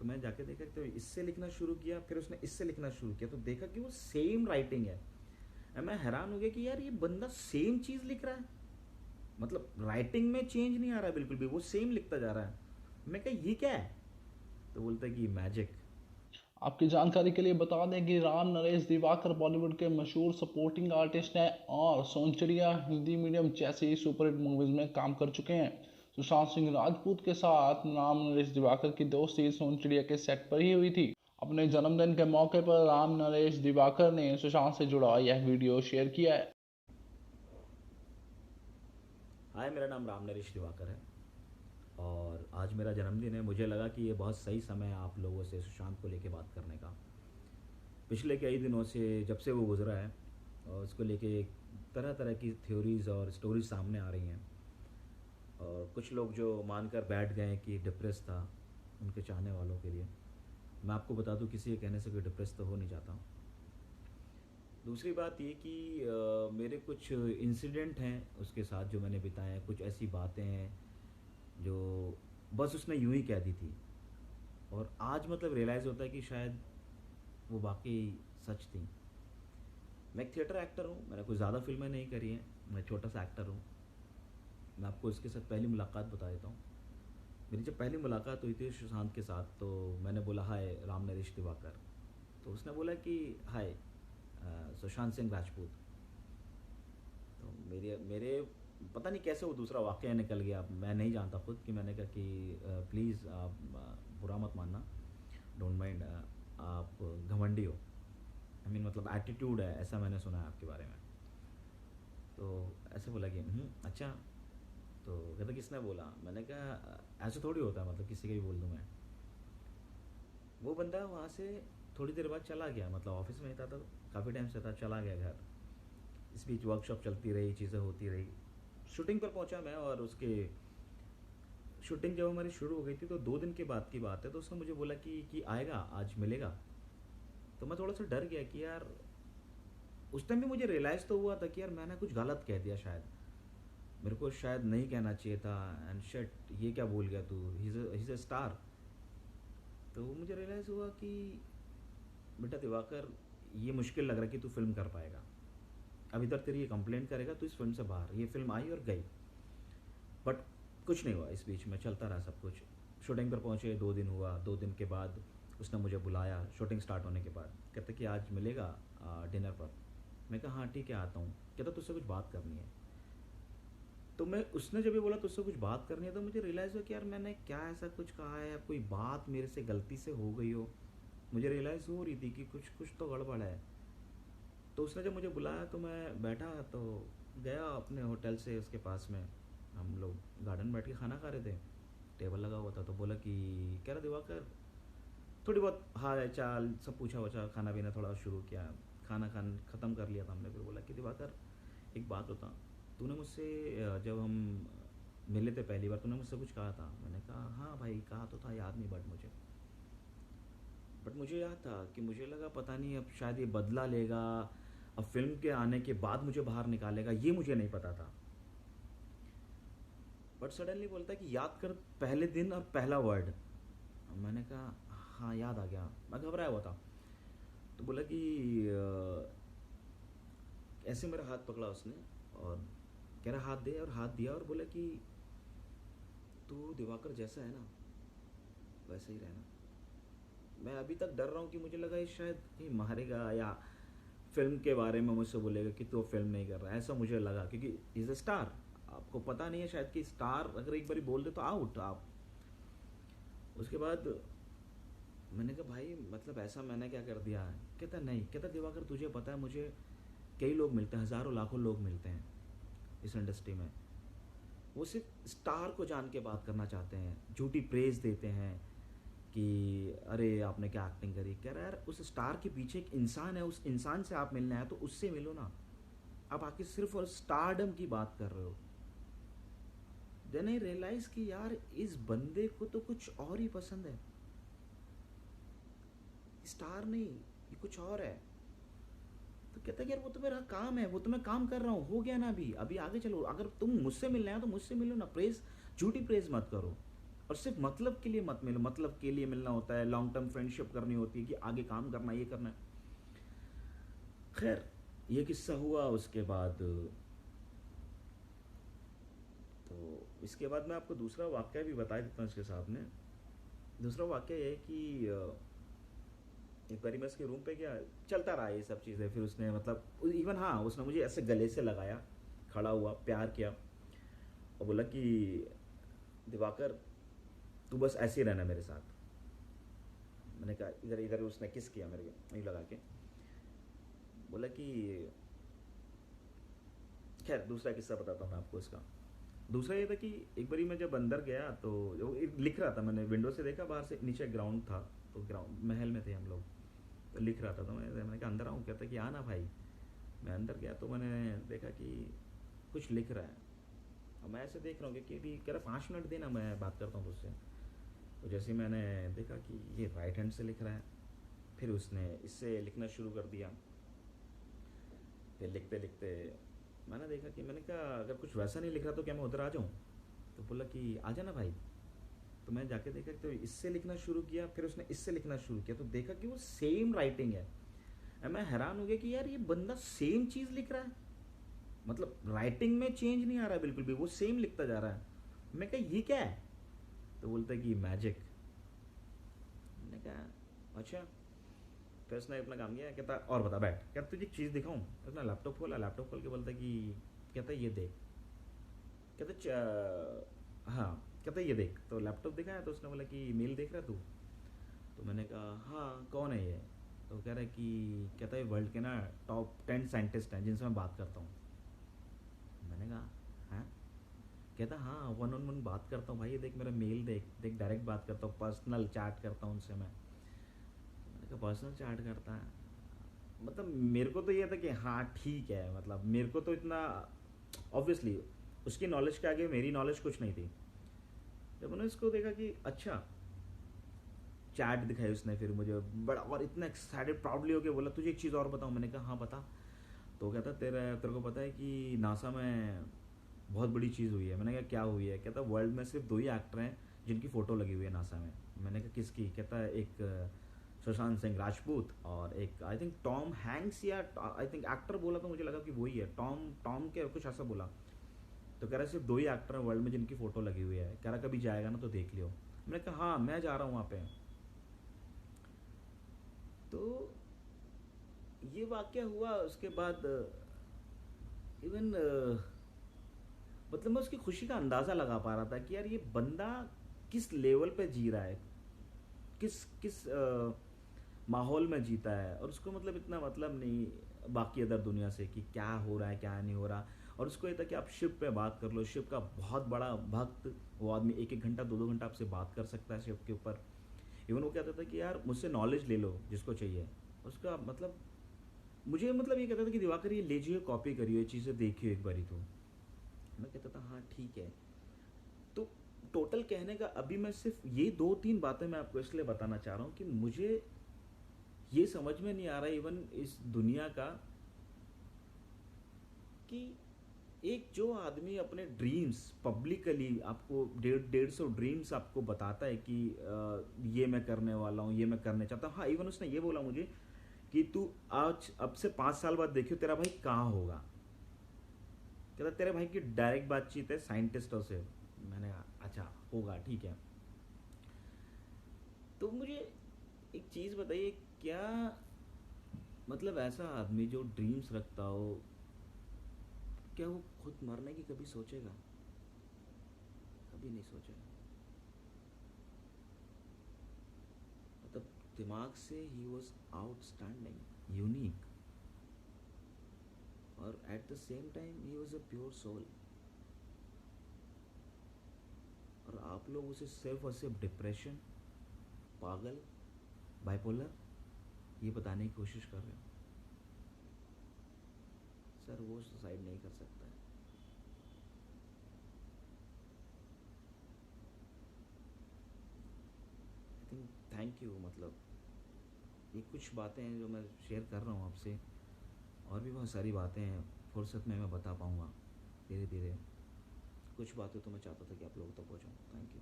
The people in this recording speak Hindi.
मैं जाके देखा तो इससे लिखना शुरू किया, फिर उसने इससे लिखना शुरू किया, तो देखा कि वो सेम राइटिंग है। मैं हैरान हो गया कि यार ये बंदा सेम चीज़ लिख रहा है, मतलब राइटिंग में चेंज नहीं आ रहा है बिल्कुल भी, वो सेम लिखता जा रहा है। मैं कहा ये क्या है, तो बोलता है कि मैजिक। आपकी जानकारी के लिए बता दें कि राम नरेश दिवाकर बॉलीवुड के मशहूर सपोर्टिंग आर्टिस्ट हैं और सोनचड़िया हिंदी मीडियम जैसी सुपरहिट मूवीज में काम कर चुके हैं। सुशांत सिंह राजपूत के साथ राम नरेश दिवाकर की दोस्ती सोनचड़िया के सेट पर ही हुई थी। अपने जन्मदिन के मौके पर राम नरेश दिवाकर ने सुशांत से जुड़ा यह वीडियो शेयर किया है। हाय, मेरा नाम राम नरेश दिवाकर है और आज मेरा जन्मदिन है। मुझे लगा कि ये बहुत सही समय है आप लोगों से सुशांत को लेके बात करने का। पिछले कई दिनों से जब से वो गुज़रा है और उसको लेके तरह तरह की थ्योरीज़ और स्टोरीज सामने आ रही हैं, और कुछ लोग जो मानकर बैठ गए हैं कि डिप्रेस था उनके चाहने वालों के लिए। मैं आपको बता दूं, किसी के कहने से कोई डिप्रेस तो हो नहीं जाता। दूसरी बात ये कि मेरे कुछ इंसिडेंट हैं उसके साथ जो मैंने बिताए हैं, कुछ ऐसी बातें हैं जो बस उसने यूं ही कह दी थी, और आज मतलब रियलाइज़ होता है कि शायद वो वाकई सच थी। मैं एक थिएटर एक्टर हूँ, मैंने कोई ज़्यादा फिल्में नहीं करी हैं, मैं छोटा सा एक्टर हूँ। मैं आपको इसके साथ पहली मुलाकात बता देता हूँ। मेरी जब पहली मुलाकात हुई थी सुशांत के साथ, तो मैंने बोला हाय राम नरेश दिवाकर, तो उसने बोला कि हाय सुशांत सिंह राजपूत। तो मेरे मेरे पता नहीं कैसे वो दूसरा वाक़या निकल गया, मैं नहीं जानता खुद, कि मैंने कहा कि प्लीज़ आप बुरा मत मानना, डोंट माइंड, आप घमंडी हो, आई मीन मतलब एटीट्यूड है, ऐसा मैंने सुना है आपके बारे में। तो ऐसे बोला कि अच्छा। तो कहता किसने बोला, मैंने कहा ऐसे थोड़ी होता है, मतलब किसी का भी बोल दूँ मैं। वो बंदा वहाँ से थोड़ी देर बाद चला गया, मतलब ऑफिस में ही था तो काफ़ी टाइम से था, चला गया घर। इस बीच वर्कशॉप चलती रही, चीज़ें होती रही। शूटिंग पर पहुंचा मैं, और उसके शूटिंग जब हमारी शुरू हो गई थी तो 2 दिन के बाद की बात है, तो उसने मुझे बोला कि आएगा, आज मिलेगा। तो मैं थोड़ा सा डर गया कि यार, उस टाइम भी मुझे रियलाइज़ तो हुआ था कि यार मैंने कुछ गलत कह दिया शायद, मेरे को शायद नहीं कहना चाहिए था, एंड शिट ये क्या बोल गया तू, ही इज़ अ स्टार। तो मुझे रियलाइज़ हुआ कि बेटा दिवाकर, ये मुश्किल लग रहा है कि तू फिल्म कर पाएगा, अब इधर तेरी ये कंप्लेंट करेगा तो इस फिल्म से बाहर। ये फिल्म आई और गई, बट कुछ नहीं हुआ, इस बीच में चलता रहा सब कुछ। शूटिंग पर पहुँचे, 2 दिन हुआ, 2 दिन के बाद उसने मुझे बुलाया शूटिंग स्टार्ट होने के बाद, कहता कि आज मिलेगा डिनर पर। मैं कहा हाँ ठीक है, आता हूँ। कहता तुझसे कुछ बात करनी है। तो मैं, उसने जब ये बोला तुझसे कुछ बात करनी है, तो मुझे रियलाइज़ हुआ कि यार मैंने क्या ऐसा कुछ कहा है, कोई बात मेरे से गलती से हो गई हो। मुझे रियलाइज़ हो रही थी कि कुछ कुछ तो गड़बड़ है। तो उसने जब मुझे बुलाया तो मैं बैठा, तो गया अपने होटल से उसके पास में, हम लोग गार्डन में बैठ के खाना खा रहे थे, टेबल लगा हुआ था। तो बोला कि कह रहा दिवाकर, थोड़ी बहुत हाल चाल सब पूछा वछा, खाना पीना थोड़ा शुरू किया, खाना खान ख़त्म कर लिया था हमने। फिर बोला कि दिवाकर एक बात बता, तूने मुझसे जब हम मिले थे पहली बार, तूने मुझसे कुछ कहा था। मैंने कहा हाँ भाई कहा तो था, याद नहीं बट मुझे याद था कि मुझे लगा पता नहीं अब शायद ये बदला लेगा, अब फिल्म के आने के बाद मुझे बाहर निकालेगा, ये मुझे नहीं पता था। बट सडनली बोलता है कि याद कर पहले दिन और पहला वर्ड। मैंने कहा हाँ याद आ गया, मैं घबराया हुआ था। तो बोला कि ऐसे मेरा हाथ पकड़ा उसने, और कह रहा हाथ दे, और हाथ दिया, और बोला कि तू दिवाकर जैसा है ना वैसे ही रहना। मैं अभी तक डर रहा हूँ कि मुझे लगा ये शायद कहीं मारेगा, या फिल्म के बारे में मुझसे बोलेगा कि तू फिल्म नहीं कर रहा है, ऐसा मुझे लगा, क्योंकि इज़ अ स्टार। आपको पता नहीं है शायद कि स्टार अगर एक बारी बोल दे तो आउट आप। उसके बाद मैंने कहा भाई मतलब ऐसा मैंने क्या कर दिया है। कहता नहीं, कहता दिवाकर तुझे पता है, मुझे कई लोग मिलते हैं, हज़ारों लाखों लोग मिलते हैं इस इंडस्ट्री में, वो सिर्फ स्टार को जान के बात करना चाहते हैं, झूठी प्रेज देते हैं कि अरे आपने क्या एक्टिंग करी। कह रहा है यार उस स्टार के पीछे एक इंसान है, उस इंसान से आप मिलना है तो उससे मिलो ना, आप आके सिर्फ और स्टारडम की बात कर रहे हो। देन आई रियलाइज कि यार इस बंदे को तो कुछ और ही पसंद है, स्टार नहीं, ये कुछ और है। तो कहता है यार वो तो मेरा काम है, वो तो मैं काम कर रहा हूँ, हो गया ना, अभी अभी आगे चलो, अगर तुम मुझसे मिलना है तो मुझसे मिलो ना, प्रेस झूठी प्रेस मत करो। और सिर्फ मतलब के लिए मत मिलो, मतलब के लिए मिलना होता है, लॉन्ग टर्म फ्रेंडशिप करनी होती है कि आगे काम करना, ये करना है। खैर, ये किस्सा हुआ। उसके बाद तो इसके बाद मैं आपको दूसरा वाक़या भी बता देता हूँ इसके साथ में। दूसरा वाक़या ये है कि एक बारी मैं उसके रूम पे गया, चलता रहा ये सब चीज़ें। फिर उसने मतलब इवन, हाँ, उसने मुझे ऐसे गले से लगाया, खड़ा हुआ, प्यार किया और बोला कि दिवाकर, तू बस ऐसे ही रहना मेरे साथ। मैंने कहा इधर इधर, उसने किस किया मेरे को, यूँ लगा के बोला कि, खैर दूसरा किस्सा बताता हूँ मैं आपको इसका। दूसरा ये था कि एक बारी मैं जब अंदर गया तो लिख रहा था, मैंने विंडो से देखा, बाहर से नीचे ग्राउंड था, तो ग्राउंड महल में थे हम लोग, तो लिख रहा था। तो मैंने कहा अंदर आऊँ, कहता कि आना भाई। मैं अंदर गया तो मैंने देखा कि कुछ लिख रहा है। अब मैं ऐसे देख रहा हूँ कि भी कह रहा 5 मिनट देना, मैं बात करता हूँ तुझसे। तो जैसे ही मैंने देखा कि ये राइट हैंड से लिख रहा है, फिर उसने इससे लिखना शुरू कर दिया। फिर लिखते लिखते मैंने देखा कि, मैंने कहा अगर कुछ वैसा नहीं लिख रहा तो क्या मैं उधर आ जाऊँ? तो बोला कि आ जाना भाई। तो मैं जाके देखा तो इससे लिखना शुरू किया, फिर उसने इससे लिखना शुरू किया, तो देखा कि वो सेम राइटिंग है। अब मैं हैरान हो गया कि यार ये बंदा सेम चीज़ लिख रहा है, मतलब राइटिंग में चेंज नहीं आ रहा है बिल्कुल भी, वो सेम लिखता जा रहा है। मैं कहा ये क्या है? तो बोलता है कि मैजिक। मैंने कहा अच्छा। फिर उसने अपना काम किया, कहता और बता, बैठ। कहता तुझे एक चीज़ दिखाऊं? अपना लैपटॉप खोला, लैपटॉप खोल के बोलता कि, कहता ये देख। कहता हाँ, कहता ये देख। तो लैपटॉप दिखाया तो उसने बोला कि मेल देख रहा तू? तो मैंने कहा हाँ, कौन है ये? तो कह रहा है कि, कहता है वर्ल्ड के ना टॉप 10 साइंटिस्ट हैं जिनसे मैं बात करता हूँ। मैंने कहा हाँ? कहता हाँ, वन ऑन वन बात करता हूँ भाई, ये देख मेरा मेल देख देख, डायरेक्ट बात करता हूँ, पर्सनल चैट करता हूँ उनसे मैं। मैंने कहा पर्सनल चैट करता है? मतलब मेरे को तो ये था कि हाँ ठीक है, मतलब मेरे को तो इतना ऑब्वियसली उसकी नॉलेज के आगे मेरी नॉलेज कुछ नहीं थी। जब मैंने इसको देखा कि अच्छा, चैट दिखाई उसने फिर मुझे बड़ा, और इतना एक्साइटेड प्राउडली होकर बोला तुझे एक चीज़ और बताऊँ? मैंने कहा हाँ बता। तो कहता तेरे को पता है कि नासा में बहुत बड़ी चीज़ हुई है? मैंने कहा क्या हुई है? कहता वर्ल्ड में सिर्फ 2 ही एक्टर हैं जिनकी फ़ोटो लगी हुई है नासा में। मैंने कहा किसकी? कहता है एक सुशांत सिंह राजपूत और एक आई थिंक टॉम हैंक्स, या आई थिंक एक्टर बोला तो मुझे लगा कि वही है, टॉम टॉम के कुछ ऐसा बोला। तो कह रहा सिर्फ 2 ही एक्टर हैं वर्ल्ड में जिनकी फ़ोटो लगी हुई है, कह रहा कभी जाएगा ना तो देख लियो। मैंने कहा हाँ मैं जा रहा हूँ वहाँ पे। तो ये वाक़या हुआ। उसके बाद इवन मतलब मैं उसकी खुशी का अंदाज़ा लगा पा रहा था कि यार ये बंदा किस लेवल पे जी रहा है, किस किस माहौल में जीता है, और उसको मतलब इतना मतलब नहीं बाकी अदर दुनिया से कि क्या हो रहा है क्या नहीं हो रहा। और उसको ये था कि आप शिव पे बात कर लो, शिव का बहुत बड़ा भक्त, वो आदमी 1-1 घंटा 2-2 घंटा आपसे बात कर सकता है शिव के ऊपर। इवन वो कहता था कि यार मुझसे नॉलेज ले लो जिसको चाहिए। उसका मतलब मुझे मतलब ये कहता था कि दिवाकर ये लीजिए, कॉपी करिए, ये चीज़ें देखिए एक बारी। तो मैं कहता था हाँ ठीक है। तो टोटल कहने का अभी मैं सिर्फ ये 2-3 बातें मैं आपको इसलिए बताना चाह रहा हूँ कि मुझे ये समझ में नहीं आ रहा इवन इस दुनिया का, कि एक जो आदमी अपने ड्रीम्स पब्लिकली आपको 150 ड्रीम्स आपको बताता है कि ये मैं करने वाला हूँ, ये मैं करने चाहता हूँ। हाँ, इवन उसने ये बोला मुझे कि तू आज अब से 5 साल बाद देखियो तेरा भाई कहाँ होगा। कहता तेरे भाई की डायरेक्ट बातचीत है साइंटिस्टों से। मैंने कहा अच्छा होगा, ठीक है। तो मुझे एक चीज़ बताइए, क्या मतलब ऐसा आदमी जो ड्रीम्स रखता हो, क्या वो खुद मरने की कभी सोचेगा? कभी नहीं सोचेगा। मतलब दिमाग से ही वॉज आउटस्टैंडिंग, यूनिक, और एट द सेम टाइम ही वॉज अ प्योर सोल। और आप लोग उसे सिर्फ और सिर्फ डिप्रेशन, पागल, बाइपोलर ये बताने की कोशिश कर रहे हो। सर वो सुसाइड नहीं कर सकता है। I think thank you. मतलब ये कुछ बातें हैं जो मैं शेयर कर रहा हूँ आपसे, और भी बहुत सारी बातें हैं फुर्सत में मैं बता पाऊँगा धीरे धीरे। कुछ बातें तो मैं चाहता था कि आप लोगों तक पहुँचाऊँ। Thank you.